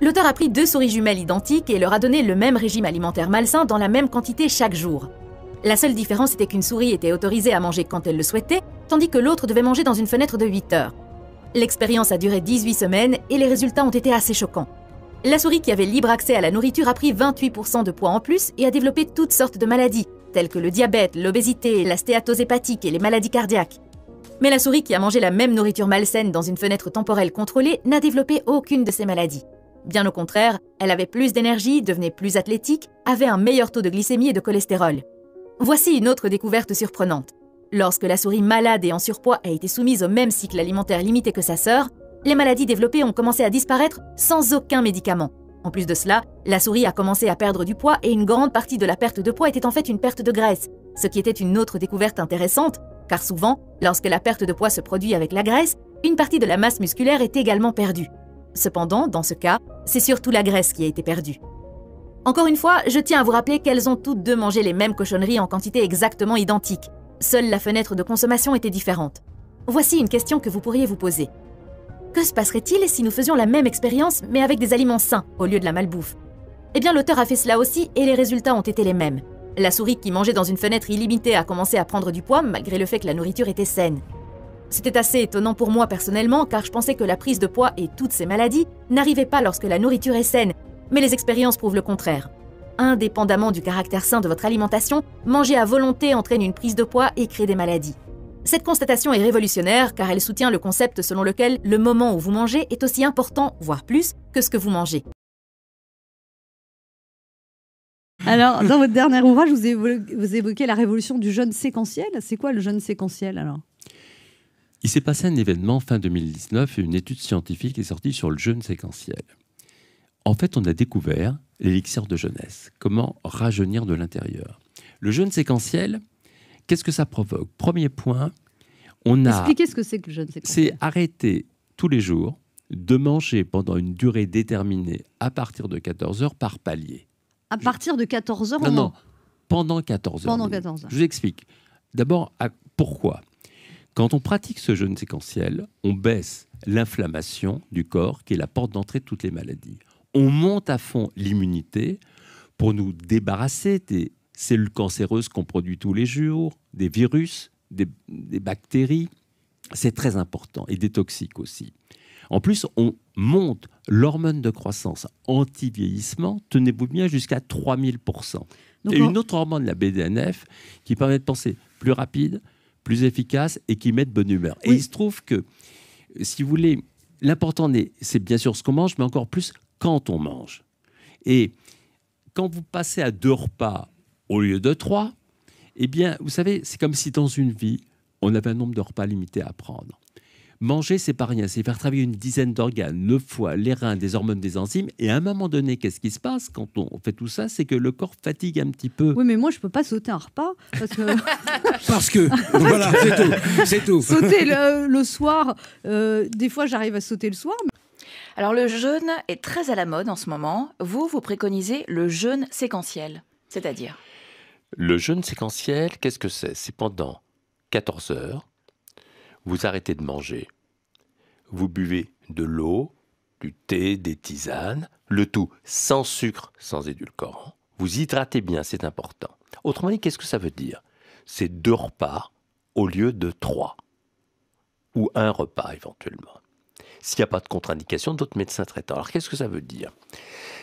L'auteur a pris 2 souris jumelles identiques et leur a donné le même régime alimentaire malsain dans la même quantité chaque jour. La seule différence était qu'une souris était autorisée à manger quand elle le souhaitait, tandis que l'autre devait manger dans une fenêtre de 8 heures. L'expérience a duré 18 semaines et les résultats ont été assez choquants. La souris qui avait libre accès à la nourriture a pris 28% de poids en plus et a développé toutes sortes de maladies, telles que le diabète, l'obésité, la stéatose hépatique et les maladies cardiaques. Mais la souris qui a mangé la même nourriture malsaine dans une fenêtre temporelle contrôlée n'a développé aucune de ces maladies. Bien au contraire, elle avait plus d'énergie, devenait plus athlétique, avait un meilleur taux de glycémie et de cholestérol. Voici une autre découverte surprenante. Lorsque la souris malade et en surpoids a été soumise au même cycle alimentaire limité que sa sœur, les maladies développées ont commencé à disparaître sans aucun médicament. En plus de cela, la souris a commencé à perdre du poids et une grande partie de la perte de poids était en fait une perte de graisse, ce qui était une autre découverte intéressante, car souvent, lorsque la perte de poids se produit avec la graisse, une partie de la masse musculaire est également perdue. Cependant, dans ce cas, c'est surtout la graisse qui a été perdue. Encore une fois, je tiens à vous rappeler qu'elles ont toutes deux mangé les mêmes cochonneries en quantité exactement identique. Seule la fenêtre de consommation était différente. Voici une question que vous pourriez vous poser. Que se passerait-il si nous faisions la même expérience, mais avec des aliments sains, au lieu de la malbouffe? Eh bien, l'auteur a fait cela aussi, et les résultats ont été les mêmes. La souris qui mangeait dans une fenêtre illimitée a commencé à prendre du poids, malgré le fait que la nourriture était saine. C'était assez étonnant pour moi personnellement, car je pensais que la prise de poids et toutes ces maladies n'arrivaient pas lorsque la nourriture est saine, mais les expériences prouvent le contraire. Indépendamment du caractère sain de votre alimentation, manger à volonté entraîne une prise de poids et crée des maladies. Cette constatation est révolutionnaire car elle soutient le concept selon lequel le moment où vous mangez est aussi important, voire plus, que ce que vous mangez. Alors, dans votre dernier ouvrage, vous évoquez la révolution du jeûne séquentiel. C'est quoi le jeûne séquentiel alors ? Il s'est passé un événement fin 2019 et une étude scientifique est sortie sur le jeûne séquentiel. En fait, on a découvert l'élixir de jeunesse. Comment rajeunir de l'intérieur. Le jeûne séquentiel, qu'est-ce que ça provoque? Premier point, Expliquez ce que c'est que le jeûne séquentiel. C'est arrêter tous les jours de manger pendant une durée déterminée à partir de 14 heures par palier. À partir de 14 heures Non, pendant 14 heures. Pendant 14 heures. Je vous explique. D'abord, pourquoi? Quand on pratique ce jeûne séquentiel, on baisse l'inflammation du corps, qui est la porte d'entrée de toutes les maladies. On monte à fond l'immunité pour nous débarrasser des cellules cancéreuses qu'on produit tous les jours, des virus, des bactéries. C'est très important, et des toxiques aussi. En plus, on monte l'hormone de croissance anti-vieillissement, tenez-vous bien, jusqu'à 3000%. Et une autre hormone, la BDNF, qui permet de penser plus rapide, plus efficace et qui met de bonne humeur. Oui. Et il se trouve que, si vous voulez, l'important, c'est bien sûr ce qu'on mange, mais encore plus quand on mange. Et quand vous passez à 2 repas au lieu de 3, eh bien, vous savez, c'est comme si dans une vie, on avait un nombre de repas limité à prendre. Manger, c'est pas rien, c'est faire travailler une dizaine d'organes, le foie, les reins, des hormones, des enzymes. Et à un moment donné, qu'est-ce qui se passe quand on fait tout ça? C'est que le corps fatigue un petit peu. Oui, mais moi, je peux pas sauter un repas parce que... Parce que, voilà, c'est tout. Sauter le soir, des fois, j'arrive à sauter le soir. Alors, le jeûne est très à la mode en ce moment. Vous préconisez le jeûne séquentiel, c'est-à-dire? Le jeûne séquentiel, qu'est-ce que c'est? C'est pendant 14 heures, vous arrêtez de manger. Vous buvez de l'eau, du thé, des tisanes, le tout sans sucre, sans édulcorant. Vous hydratez bien, c'est important. Autrement dit, qu'est-ce que ça veut dire? C'est 2 repas au lieu de 3. Ou 1 repas éventuellement. S'il n'y a pas de contre-indication, d'autres médecins traitants. Alors qu'est-ce que ça veut dire?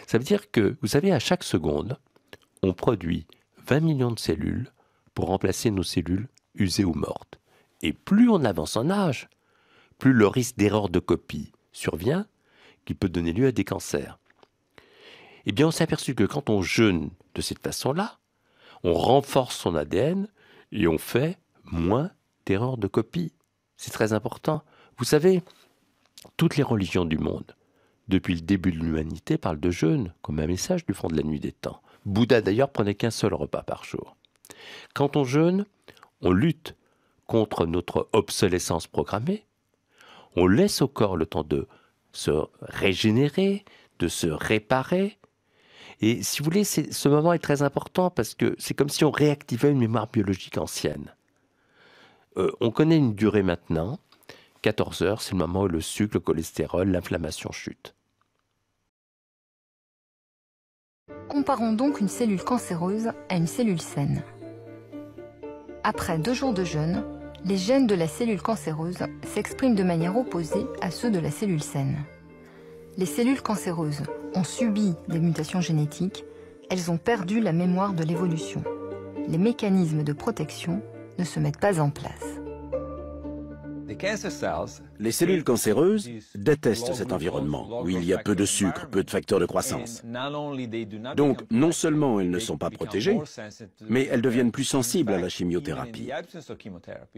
Ça veut dire que, vous savez, à chaque seconde, on produit 20 millions de cellules pour remplacer nos cellules usées ou mortes. Et plus on avance en âge, plus le risque d'erreur de copie survient, qui peut donner lieu à des cancers. Eh bien, on s'est aperçu que quand on jeûne de cette façon-là, on renforce son ADN et on fait moins d'erreurs de copie. C'est très important. Vous savez, toutes les religions du monde, depuis le début de l'humanité, parlent de jeûne comme un message du fond de la nuit des temps. Bouddha, d'ailleurs, prenait qu'un seul repas par jour. Quand on jeûne, on lutte contre notre obsolescence programmée. On laisse au corps le temps de se régénérer, de se réparer. Et si vous voulez, ce moment est très important parce que c'est comme si on réactivait une mémoire biologique ancienne. On connaît une durée maintenant. 14 heures, c'est le moment où le sucre, le cholestérol, l'inflammation chute. Comparons donc une cellule cancéreuse à une cellule saine. Après 2 jours de jeûne, les gènes de la cellule cancéreuse s'expriment de manière opposée à ceux de la cellule saine. Les cellules cancéreuses ont subi des mutations génétiques, elles ont perdu la mémoire de l'évolution. Les mécanismes de protection ne se mettent pas en place. Les cellules cancéreuses détestent cet environnement où il y a peu de sucre, peu de facteurs de croissance. Donc, non seulement elles ne sont pas protégées, mais elles deviennent plus sensibles à la chimiothérapie.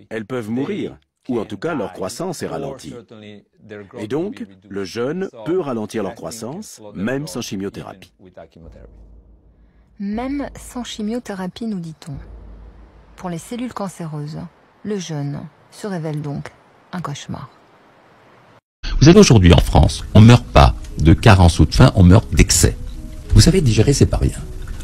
Elles peuvent mourir, ou en tout cas leur croissance est ralentie. Et donc, le jeûne peut ralentir leur croissance, même sans chimiothérapie. Même sans chimiothérapie, nous dit-on. Pour les cellules cancéreuses, le jeûne se révèle donc un cauchemar. Vous savez, aujourd'hui en France, on ne meurt pas de carence ou de faim, on meurt d'excès. Vous savez, digérer, c'est pas rien.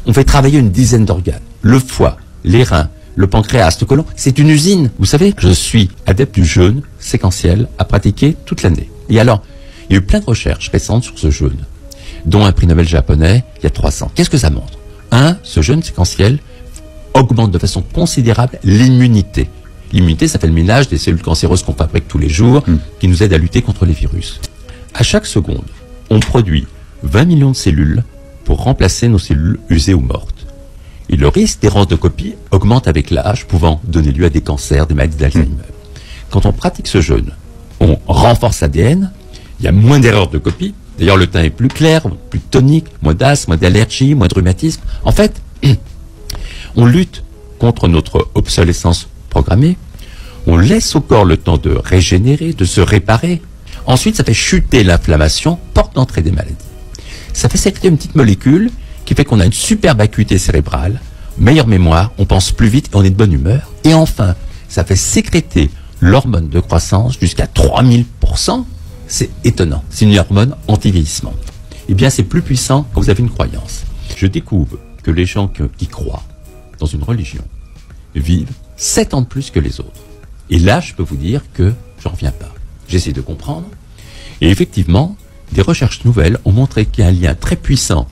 On fait travailler une dizaine d'organes. Le foie, les reins, le pancréas, le côlon, c'est une usine. Vous savez, je suis adepte du jeûne séquentiel à pratiquer toute l'année. Et alors, il y a eu plein de recherches récentes sur ce jeûne, dont un prix Nobel japonais il y a 3 ans. Qu'est-ce que ça montre? Ce jeûne séquentiel augmente de façon considérable l'immunité. L'immunité, ça fait le ménage des cellules cancéreuses qu'on fabrique tous les jours, qui nous aident à lutter contre les virus. À chaque seconde, on produit 20 millions de cellules pour remplacer nos cellules usées ou mortes. Et le risque d'errance de copie augmente avec l'âge, pouvant donner lieu à des cancers, des maladies d'Alzheimer. Quand on pratique ce jeûne, on renforce l'ADN, il y a moins d'erreurs de copie, d'ailleurs le teint est plus clair, plus tonique, moins d'asthme, moins d'allergie, moins de rhumatisme. En fait, on lutte contre notre obsolescence programmée, on laisse au corps le temps de régénérer, de se réparer. Ensuite, ça fait chuter l'inflammation, porte d'entrée des maladies. Ça fait sécréter une petite molécule qui fait qu'on a une superbe acuité cérébrale, meilleure mémoire, on pense plus vite et on est de bonne humeur. Et enfin, ça fait sécréter l'hormone de croissance jusqu'à 3000%. C'est étonnant. C'est une hormone anti-vieillissement. Eh bien, c'est plus puissant quand vous avez une croyance. Je découvre que les gens qui croient dans une religion vivent 7 ans de plus que les autres. Et là, je peux vous dire que j'en reviens pas. J'essaie de comprendre. Et effectivement, des recherches nouvelles ont montré qu'il y a un lien très puissant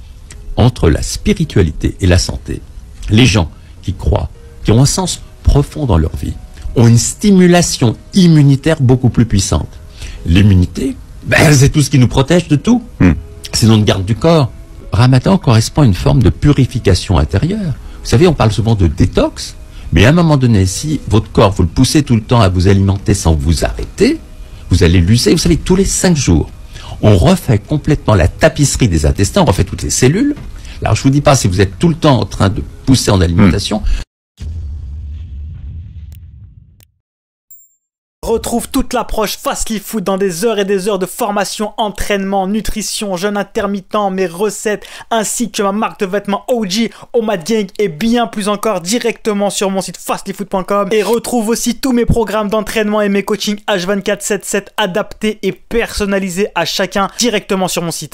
entre la spiritualité et la santé. Les gens qui croient, qui ont un sens profond dans leur vie, ont une stimulation immunitaire beaucoup plus puissante. L'immunité, c'est tout ce qui nous protège de tout. C'est notre garde du corps. Ramadan correspond à une forme de purification intérieure. Vous savez, on parle souvent de détox, mais à un moment donné, si votre corps, vous le poussez tout le temps à vous alimenter sans vous arrêter, vous allez l'user. Vous savez, tous les 5 jours, on refait complètement la tapisserie des intestins, on refait toutes les cellules. Alors, je vous dis pas si vous êtes tout le temps en train de pousser en alimentation. Retrouve toute l'approche Fastly Food dans des heures et des heures de formation, entraînement, nutrition, jeûne intermittent, mes recettes, ainsi que ma marque de vêtements OG, Omad Gang et bien plus encore directement sur mon site fastlyfood.com. Et retrouve aussi tous mes programmes d'entraînement et mes coachings H24/7/7 adaptés et personnalisés à chacun directement sur mon site.